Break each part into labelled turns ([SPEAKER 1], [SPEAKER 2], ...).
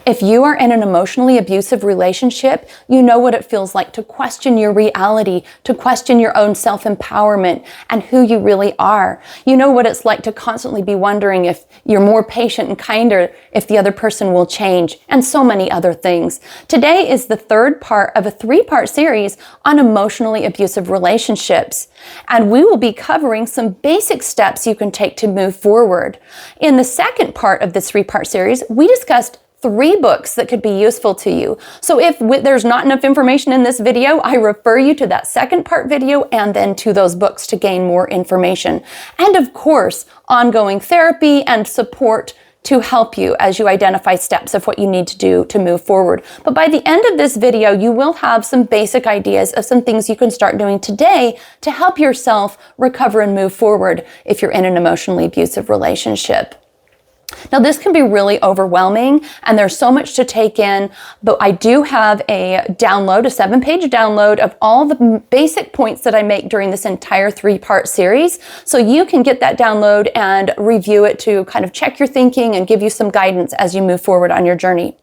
[SPEAKER 1] If you are in an emotionally abusive relationship, you know what it feels like to question your reality, to question your own self-empowerment and who you really are. You know what it's like to constantly be wondering if you're more patient and kinder, if the other person will change, and so many other things. Today is the third part of a 3-part series on emotionally abusive relationships. And we will be covering some basic steps you can take to move forward. In the second part of this 3-part series, we discussed 3 books that could be useful to you. So if there's not enough information in this video, I refer you to that second part video and then to those books to gain more information. And of course, ongoing therapy and support to help you as you identify steps of what you need to do to move forward. But by the end of this video, you will have some basic ideas of some things you can start doing today to help yourself recover and move forward if you're in an emotionally abusive relationship. Now, this can be really overwhelming and there's so much to take in, but I do have a download, a 7-page download of all the basic points that I make during this entire 3-part series. So you can get that download and review it to kind of check your thinking and give you some guidance as you move forward on your journey.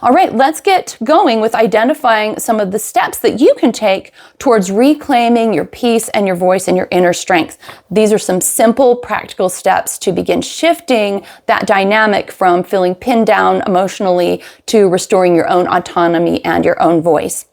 [SPEAKER 1] All right, let's get going with identifying some of the steps that you can take towards reclaiming your peace and your voice and your inner strength. These are some simple, practical steps to begin shifting that dynamic from feeling pinned down emotionally to restoring your own autonomy and your own voice.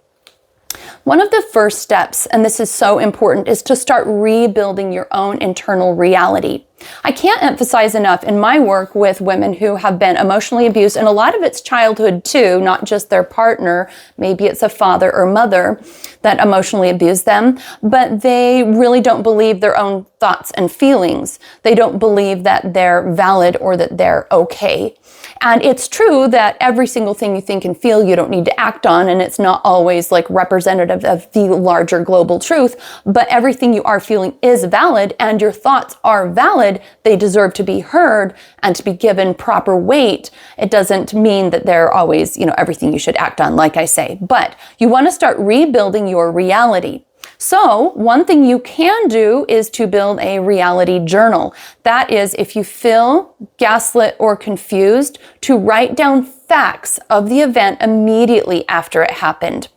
[SPEAKER 1] One of the first steps, and this is so important, is to start rebuilding your own internal reality. I can't emphasize enough in my work with women who have been emotionally abused, and a lot of it's childhood too, not just their partner. Maybe it's a father or mother that emotionally abused them, but they really don't believe their own thoughts and feelings. They don't believe that they're valid or that they're okay. And it's true that every single thing you think and feel you don't need to act on, and it's not always like representative of the larger global truth, but everything you are feeling is valid and your thoughts are valid. They deserve to be heard and to be given proper weight. It doesn't mean that they're always, everything you should act on, like I say, but you want to start rebuilding your reality. So one thing you can do is to build a reality journal. That is, if you feel gaslit or confused, to write down facts of the event immediately after it happened.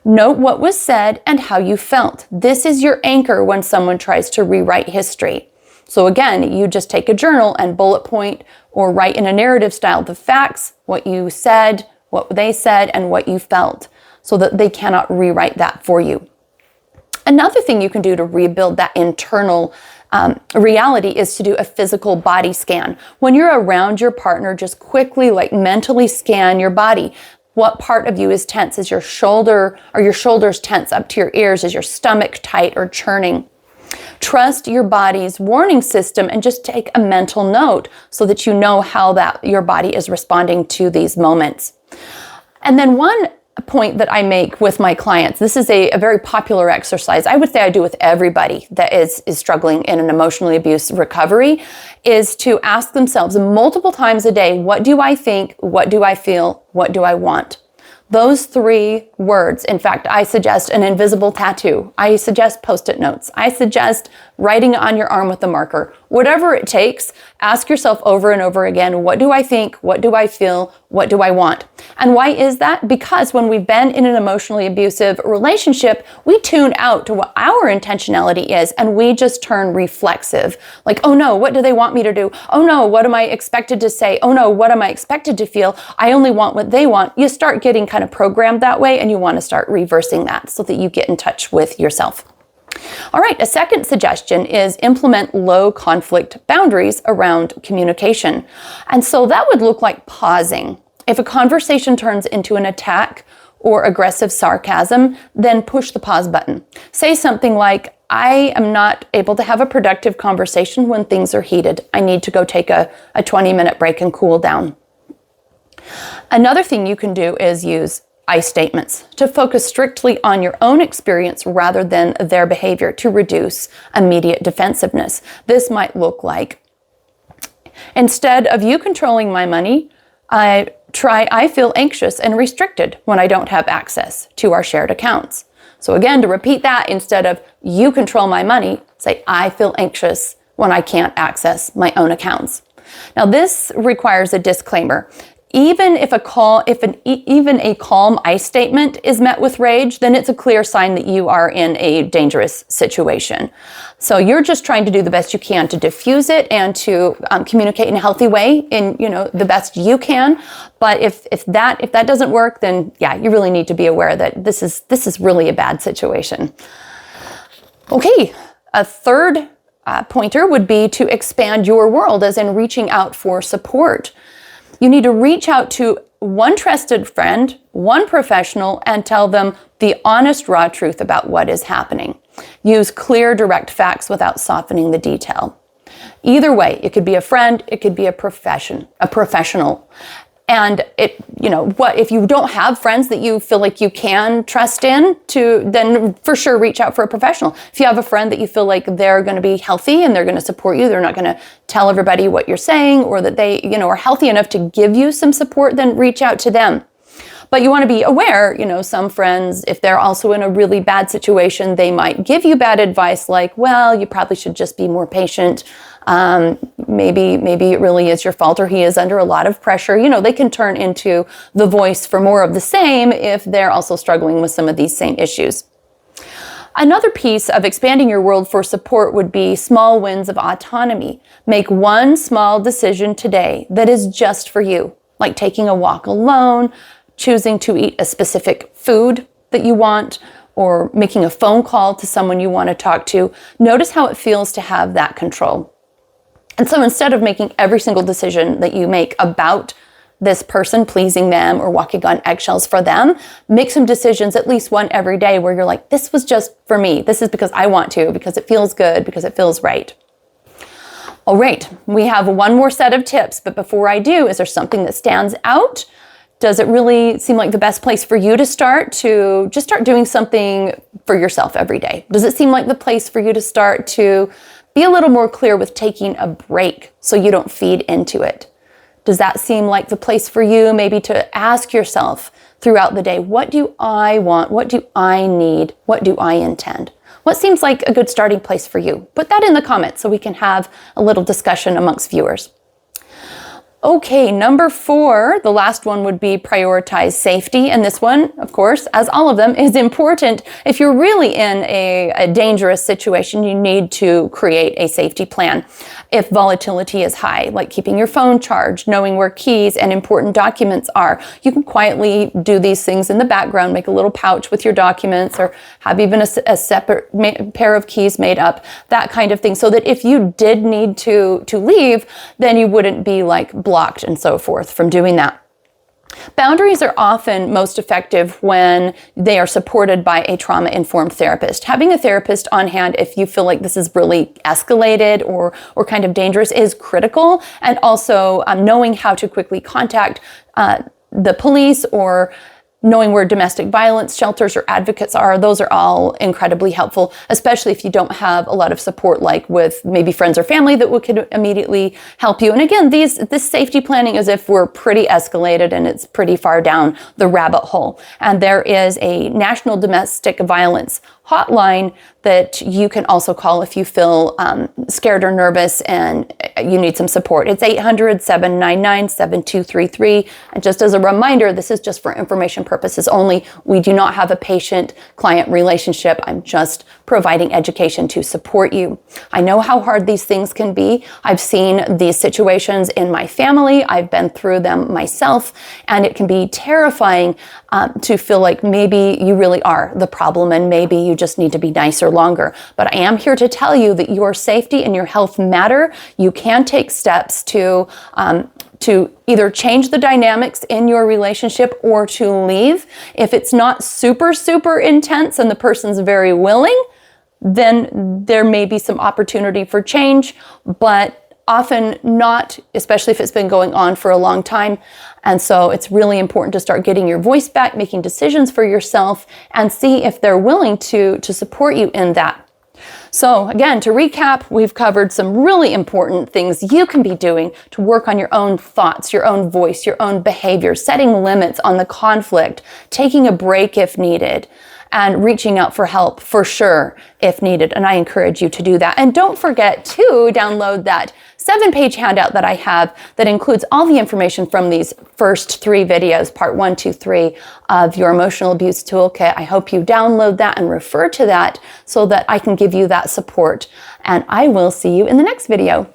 [SPEAKER 1] Note what was said and how you felt. This is your anchor when someone tries to rewrite history. So again, you just take a journal and bullet point or write in a narrative style the facts, what you said, what they said, and what you felt, so that they cannot rewrite that for you. Another thing you can do to rebuild that internal reality is to do a physical body scan. When you're around your partner, just quickly mentally scan your body. What part of you is tense? Is your shoulder or your shoulders tense up to your ears? Is your stomach tight or churning? Trust your body's warning system and just take a mental note so that you know how your body is responding to these moments. And then one point that I make with my clients, this is a very popular exercise, I would say I do with everybody that is struggling in an emotionally abusive recovery, is to ask themselves multiple times a day, what do I think, what do I feel, what do I want? Those 3 words. In fact, I suggest an invisible tattoo. I suggest Post-it notes. I suggest writing on your arm with a marker. Whatever it takes, ask yourself over and over again, what do I think? What do I feel? What do I want? And why is that? Because when we've been in an emotionally abusive relationship, we tune out to what our intentionality is and we just turn reflexive. Like, oh no, what do they want me to do? Oh no, what am I expected to say? Oh no, what am I expected to feel? I only want what they want. You start getting kind of programmed that way and you want to start reversing that so that you get in touch with yourself. All right, a second suggestion is implement low conflict boundaries around communication. And so that would look like pausing. If a conversation turns into an attack or aggressive sarcasm, then push the pause button. Say something like, I am not able to have a productive conversation when things are heated. I need to go take a 20-minute break and cool down. Another thing you can do is use I statements to focus strictly on your own experience rather than their behavior to reduce immediate defensiveness. This might look like, instead of you controlling my money, I feel anxious and restricted when I don't have access to our shared accounts. So again, to repeat that, instead of you control my money, say I feel anxious when I can't access my own accounts. Now this requires a disclaimer. Even if even a calm I statement is met with rage, then it's a clear sign that you are in a dangerous situation. So you're just trying to do the best you can to diffuse it and to communicate in a healthy way, in the best you can. But if that doesn't work, then yeah, you really need to be aware that this is really a bad situation. Okay, a third pointer would be to expand your world, as in reaching out for support. You need to reach out to one trusted friend, one professional, and tell them the honest, raw truth about what is happening. Use clear, direct facts without softening the detail. Either way, it could be a friend, it could be a professional. And if you don't have friends that you feel like you can trust in, then for sure reach out for a professional. If you have a friend that you feel like they're going to be healthy and they're going to support you, they're not going to tell everybody what you're saying, or that they, are healthy enough to give you some support, then reach out to them. But you want to be aware, some friends, if they're also in a really bad situation, they might give you bad advice like, well, you probably should just be more patient. Maybe it really is your fault, or he is under a lot of pressure. They can turn into the voice for more of the same if they're also struggling with some of these same issues. Another piece of expanding your world for support would be small wins of autonomy. Make one small decision today that is just for you, like taking a walk alone, choosing to eat a specific food that you want, or making a phone call to someone you want to talk to. Notice how it feels to have that control. And so instead of making every single decision that you make about this person, pleasing them or walking on eggshells for them, make some decisions, at least one every day, where you're like, this was just for me. This is because I want to, because it feels good, because it feels right. All right, we have one more set of tips, but before I do, is there something that stands out? Does it really seem like the best place for you to start doing something for yourself every day? Does it seem like the place for you to start to be a little more clear with taking a break so you don't feed into it? Does that seem like the place for you maybe to ask yourself throughout the day, what do I want? What do I need? What do I intend? What seems like a good starting place for you? Put that in the comments so we can have a little discussion amongst viewers. Okay, number 4, the last one would be prioritize safety. And this one, of course, as all of them, is important. If you're really in a dangerous situation, you need to create a safety plan. If volatility is high, like keeping your phone charged, knowing where keys and important documents are, you can quietly do these things in the background, make a little pouch with your documents, or have even a separate pair of keys made up, that kind of thing, so that if you did need to leave, then you wouldn't be like blocked and so forth from doing that. Boundaries are often most effective when they are supported by a trauma-informed therapist. Having a therapist on hand if you feel like this is really escalated or kind of dangerous is critical, and also knowing how to quickly contact the police, or knowing where domestic violence shelters or advocates are. Those are all incredibly helpful, especially if you don't have a lot of support, like with maybe friends or family that could immediately help you. And again, this safety planning is if we're pretty escalated and it's pretty far down the rabbit hole. And there is a national domestic violence hotline that you can also call if you feel scared or nervous and you need some support. It's 800-799-7233. And just as a reminder, this is just for information purposes only. We do not have a patient-client relationship. I'm just providing education to support you. I know how hard these things can be. I've seen these situations in my family. I've been through them myself, and it can be terrifying to feel like maybe you really are the problem and maybe you just need to be nicer longer. But I am here to tell you that your safety and your health matter. You can take steps to either change the dynamics in your relationship or to leave. If it's not super, super intense and the person's very willing, then there may be some opportunity for change, but often not, especially if it's been going on for a long time. And so it's really important to start getting your voice back, making decisions for yourself, and see if they're willing to support you in that. So again, to recap, we've covered some really important things you can be doing to work on your own thoughts, your own voice, your own behavior, setting limits on the conflict, taking a break if needed, and reaching out for help for sure if needed. And I encourage you to do that. And don't forget to download that 7-page handout that I have that includes all the information from these first 3 videos, part 1, 2, 3 of your emotional abuse toolkit. I hope you download that and refer to that so that I can give you that support. And I will see you in the next video.